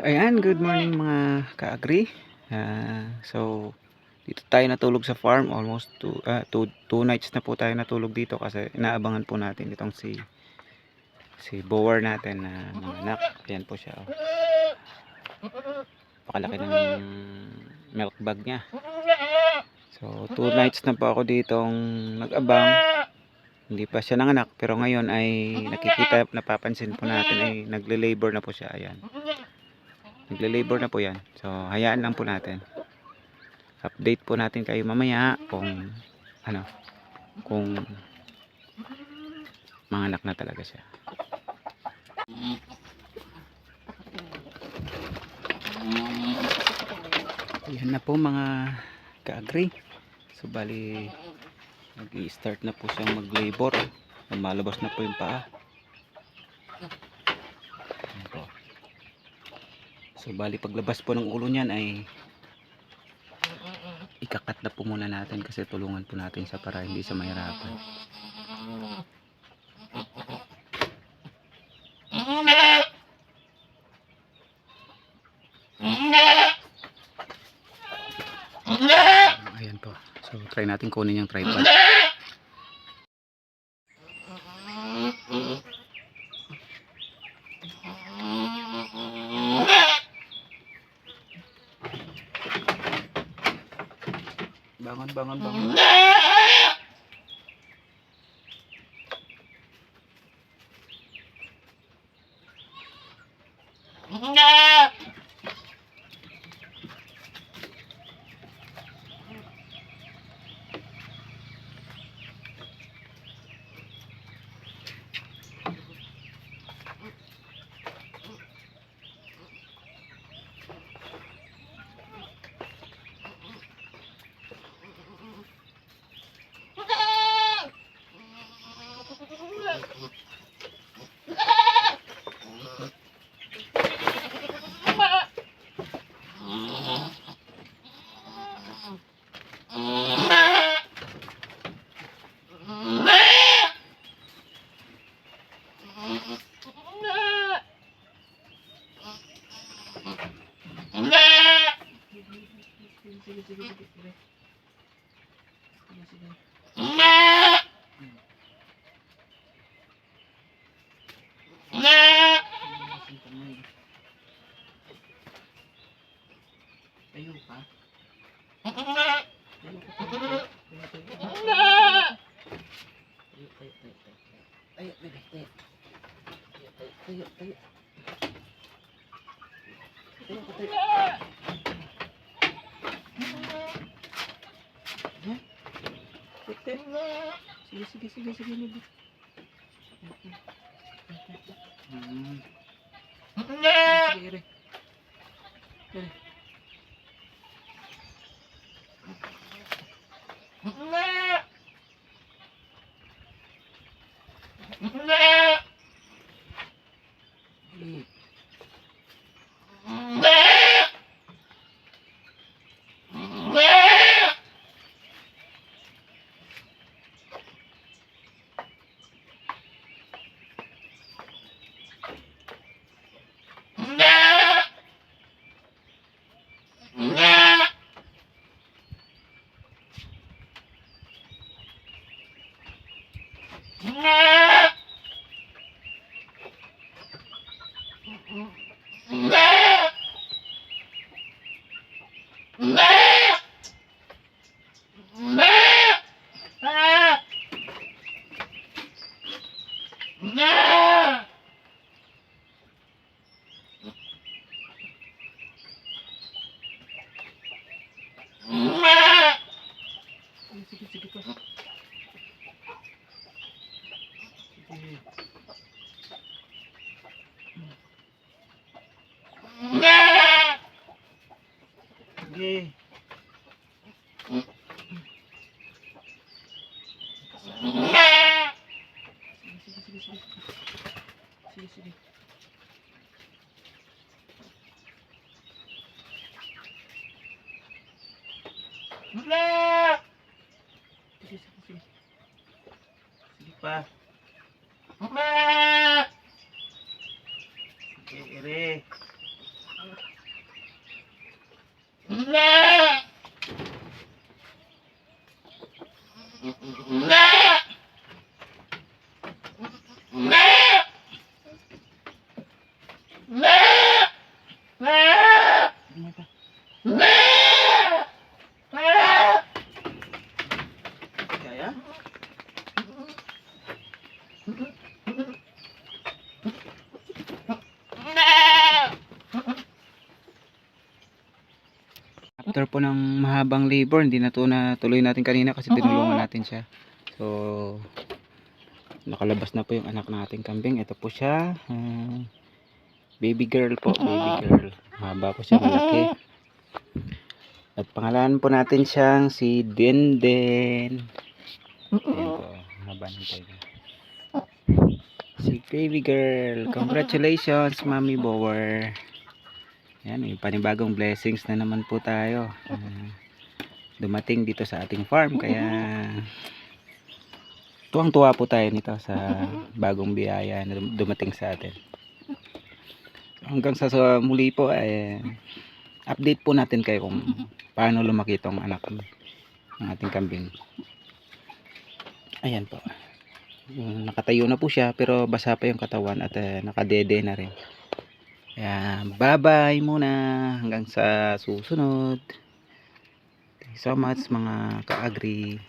Ayan, good morning mga ka-agri. So, dito tayo natulog sa farm. Almost two nights na po tayo natulog dito kasi inaabangan po natin itong si bower natin na nanganak. Ayan po siya. Oh. Pakalaki ng milk bag niya. So, 2 nights na po ako ditong nag-abang. Hindi pa siya nanganak pero ngayon ay napapansin po natin ay nagle-labor na po siya. Ayan. Nagle-labor na po yan. So, hayaan lang po natin. Update po natin kayo mamaya kung kung manganak na talaga siya. Ayan na po mga ka-agri. So, bali nag-i-start na po siyang mag-labor. Lumalabas na po yung paa. So bali paglabas po ng ulo niyan ay ikakat na po muna natin kasi tulungan po natin siya para hindi siya mahirapan. Ayan po. So try natin kunin yung tripod. Bangon. Tayo ka. Sige. Sige, pa. Ere. Kaya? After po ng mahabang labor, hindi na to natuloy natin kanina kasi tinulungan natin siya. So, nakalabas na po yung anak nating kambing. Ito po siya. Baby girl po, baby girl. Mahaba po siya, malaki. At pangalan po natin siyang si Denden. Ayan po, mahaba ng tayo. Si baby girl. Congratulations, Mommy Bower. Yan, may panibagong blessings na naman po tayo. Dumating dito sa ating farm. Kaya tuwang-tuwa po tayo nito sa bagong biyaya na dumating sa atin. Hanggang sa muli po ay update po natin kayo kung paano lumaki itong anak ng ating kambing. Ayan po. Nakatayo na po siya pero basa pa yung katawan at nakadede na rin. Kaya bye-bye muna hanggang sa susunod. Thank you so much mga ka-agri.